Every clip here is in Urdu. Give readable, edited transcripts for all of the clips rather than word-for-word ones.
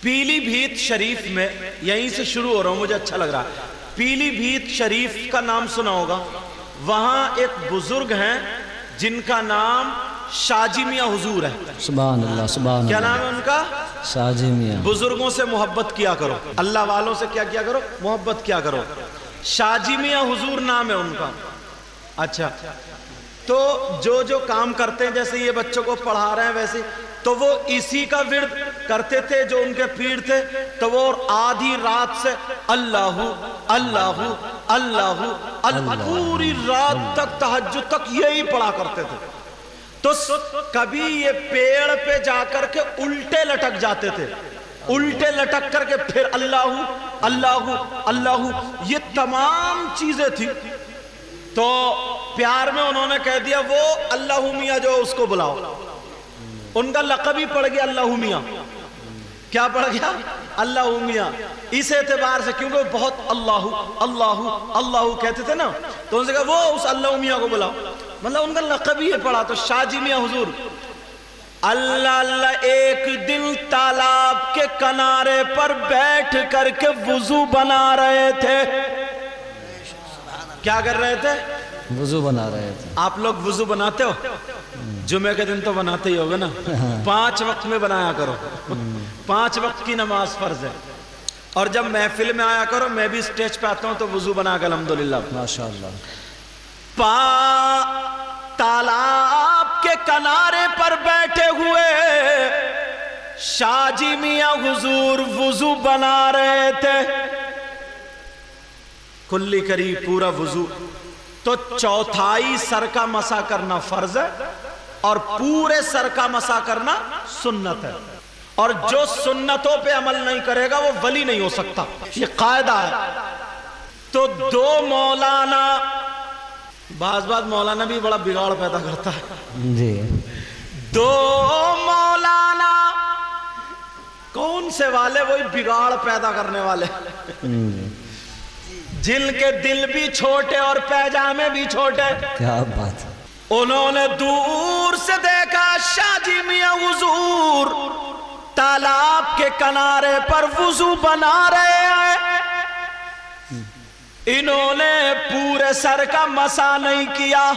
پیلی بھیت شریف میں، یہیں سے شروع ہو رہا ہوں، مجھے اچھا لگ رہا ہے، پیلی بھیت شریف کا نام سنا ہوگا۔ وہاں ایک بزرگ ہیں جن کا نام شاہ جی میاں حضور ہے۔ سبحان اللہ، سبحان اللہ۔ کیا نام ہے ان کا؟ شاہ جی میاں۔ بزرگوں سے محبت کیا کرو، اللہ والوں سے کیا کیا کرو؟ محبت کیا کرو۔ شاہ جی میاں حضور نام ہے ان کا۔ اچھا، تو جو کام کرتے ہیں، جیسے یہ بچوں کو پڑھا رہے ہیں ویسے، تو وہ اسی کا ورد کرتے تھے جو ان کے پیر تھے، تو وہ آدھی رات سے اللہ اللہ اللہ اللہ پوری رات تک تہجد تک یہی پڑھا کرتے تھے۔ تو کبھی یہ پیڑ پہ جا کر کے الٹے لٹک جاتے تھے، الٹے لٹک کر کے پھر اللہ اللہ اللہ، یہ تمام چیزیں تھی۔ تو پیار میں انہوں نے کہہ دیا وہ اللہ میاں جو اس کو بلاؤ، ان کا لقب ہی پڑ گیا اللہ میاں۔ کیا پڑ گیا؟ اللہ میاں۔ اس اعتبار سے کیونکہ وہ بہت اللہ اللہ اللہ کہتے تھے نا، تو ان سے کہا وہ اس اللہ میاں کو بلاؤ، مطلب ان کا لقب ہی پڑا۔ تو شاہ جی میاں حضور اللہ اللہ ایک دن تالاب کے کنارے پر بیٹھ کر کے وضو بنا رہے تھے۔ کیا کر رہے تھے؟ وضو بنا رہے تھے۔ آپ لوگ وضو بناتے ہو؟ جمعہ کے دن تو بناتے ہی ہوگے نا، 5 وقت میں بنایا کرو، 5 وقت کی نماز فرض ہے۔ اور جب محفل میں آیا کرو، میں بھی سٹیج پہ آتا ہوں تو وضو بنا کے الحمدللہ۔ ماشاءاللہ۔ تالاب کے کنارے پر بیٹھے ہوئے شاہ جی میاں حضور وضو بنا رہے تھے، کلی کری پورا وضو۔ تو چوتھائی سر کا مسح کرنا فرض ہے اور پورے سر کا مسح کرنا سنت ہے، اور جو سنتوں پہ عمل نہیں کرے گا وہ ولی نہیں ہو سکتا، یہ قاعدہ ہے۔ تو دو مولانا، بعض مولانا بھی بڑا بگاڑ پیدا کرتا ہے جی۔ دو مولانا کون سے والے؟ وہی بگاڑ پیدا کرنے والے، جن کے دل بھی چھوٹے اور پیجامے بھی چھوٹے۔ کیا بات ہے۔ انہوں نے دور سے دیکھا شاہ جی میاں حضور تالاب کے کنارے پر وضو بنا رہے ہیں، انہوں نے پورے سر کا مسح نہیں کیا،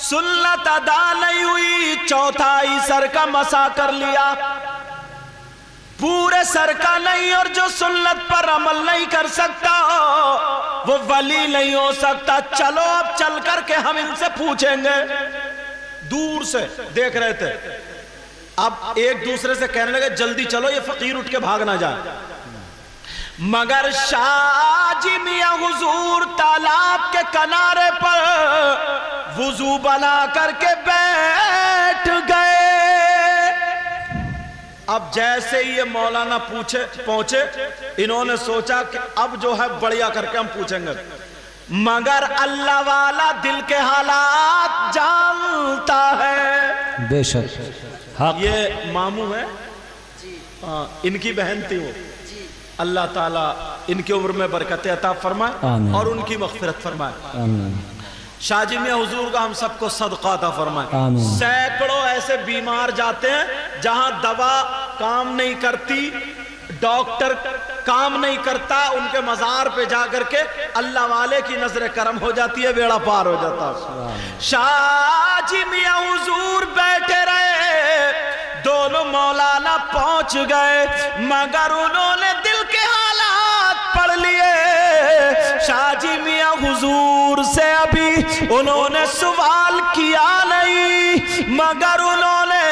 سنت ادا نہیں ہوئی، چوتھائی سر کا مسح کر لیا، پورے سر کا نہیں۔ اور جو سنت پر عمل نہیں کر سکتا وہ ولی نہیں ہو سکتا۔ چلو اب چل کر کے ہم ان سے پوچھیں گے۔ دور سے دیکھ رہے تھے، اب ایک دوسرے سے کہنے لگے جلدی چلو یہ فقیر اٹھ کے بھاگ نہ جائے۔ مگر شاہ جی میاں حضور تالاب کے کنارے پر وضو بنا کر کے بیٹھ گئے۔ اب جیسے یہ مولانا پہنچے، انہوں نے سوچا کہ اب جو ہے بڑھیا کر کے ہم پوچھیں گے، مگر اللہ والا دل کے حالات جانتا ہے۔ بے شک حق۔ یہ ماموں ہے، ان کی بہن تھی وہ، اللہ تعالیٰ ان کی عمر میں برکت عطا فرمائے آمین، اور ان کی مغفرت فرمائے۔ آمین۔ شاہ جی میاں حضور کا ہم سب کو صدقہ عطا فرمائے۔ آمین۔ سینکڑوں ایسے بیمار جاتے ہیں جہاں دوا کام نہیں کرتی، ڈاکٹر کام نہیں کرتا، ان کے مزار پہ جا کر کے اللہ والے کی نظر کرم ہو جاتی ہے، بیڑا پار ہو جاتا ہے۔ شاہ جی میاں حضور بیٹھے رہے، دونوں مولانا پہنچ گئے، مگر انہوں نے دل کے حالات پڑھ لیے۔ شاہ جی میاں حضور سے ابھی انہوں نے سوال کیا نہیں، مگر انہوں نے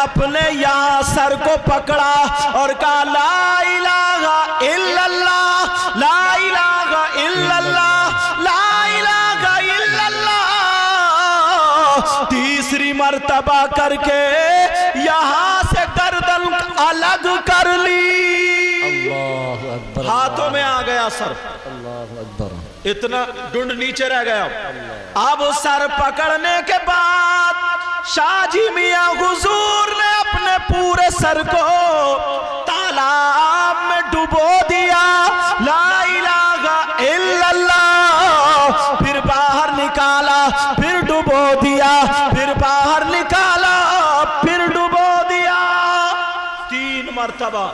اپنے یہاں سر کو پکڑا اور کہا لا الہ الا اللہ، لا الہ الا اللہ، لا الہ الا اللہ، تیسری مرتبہ کر کے یہاں سے گردن الگ کر لی، اللہ اکبر، ہاتھوں میں آ گیا سر، اللہ اکبر، اتنا ڈنڈ نیچے رہ گیا۔ اب سر پکڑنے کے بعد شاہ جی میاں حضور نے اپنے پورے سر کو تالاب میں ڈبو دیا، لا الہ الا اللہ، پھر باہر نکالا، پھر ڈبو دیا، پھر باہر نکالا، پھر ڈبو دیا، 3 مرتبہ۔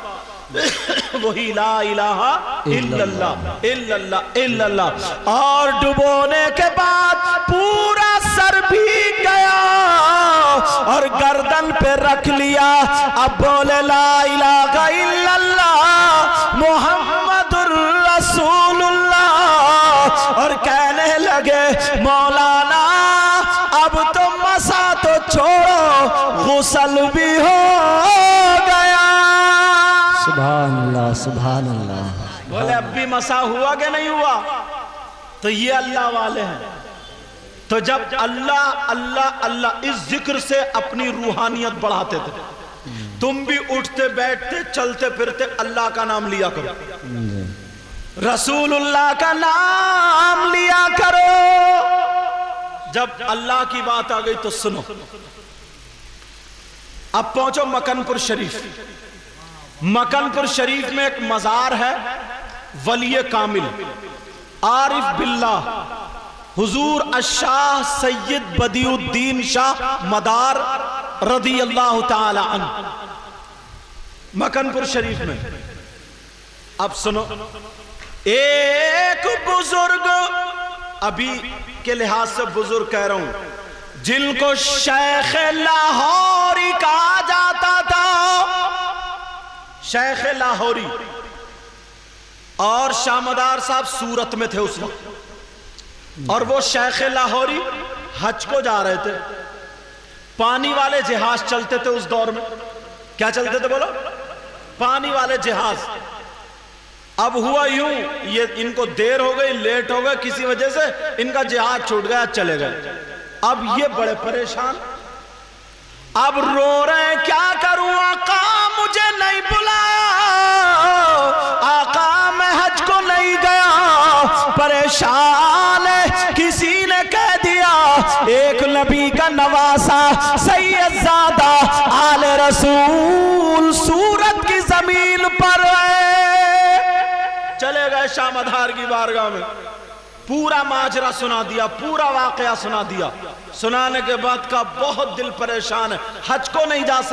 وہی لا الہ الا اللہ الا اللہ الا اللہ. اور ڈبونے کے بعد پورا سر بھیگ گیا اور گردن پہ رکھ لیا. اب بولے لا الہ الا اللہ محمد الرسول اللہ. اور کہنے لگے مولانا اب تو مسا تو چھوڑو غسل بھی ہو گیا. سبحان اللہ سبحان اللہ. بولے اب بھی مسا ہوا کہ نہیں ہوا؟ تو یہ اللہ والے ہیں. تو جب اللہ اللہ اللہ اس ذکر سے اپنی روحانیت بڑھاتے تھے. تم بھی اٹھتے بیٹھتے چلتے پھرتے اللہ کا نام لیا کرو, رسول اللہ کا نام لیا کرو. جب اللہ کی بات آ گئی تو سنو. اب پہنچو مکن پور شریف. مکن پور شریف میں ایک مزار ہے ولی کامل عارف باللہ حضور الشاہ سید بدیع الدین شاہ مدار رضی اللہ تعالی عنہ, مکن پور شریف میں. اب سنو, ایک بزرگ, ابھی کے لحاظ سے بزرگ کہہ رہا ہوں, جن کو شیخ لاہوری کہا جاتا تھا, شیخ لاہوری. اور شاہ مدار صاحب سورت میں تھے اس وقت, اور وہ شیخ لاہوری حج کو جا رہے تھے. پانی والے جہاز چلتے تھے اس دور میں. کیا چلتے تھے بولو؟ پانی والے جہاز. اب ہوا یوں, یہ ان کو دیر ہو گئی, لیٹ ہو گئے, کسی وجہ سے ان کا جہاز چھوٹ گیا, چلے گئے. اب یہ بڑے پریشان, اب رو رہے ہیں کیا کروں آقا مجھے نہیں بلایا, آقا میں حج کو نہیں گیا. پریشان ہے, کسی نے کہہ دیا ایک نبی کا نواسا سید زادہ آل رسول سورت کی زمین پر ہے. چلے گئے شاہ مدار کی بارگاہ میں, پورا ماجرا سنا دیا, پورا واقعہ سنا دیا. سنانے کے بعد کا بہت دل پریشان ہے, حج کو نہیں جا سکتا.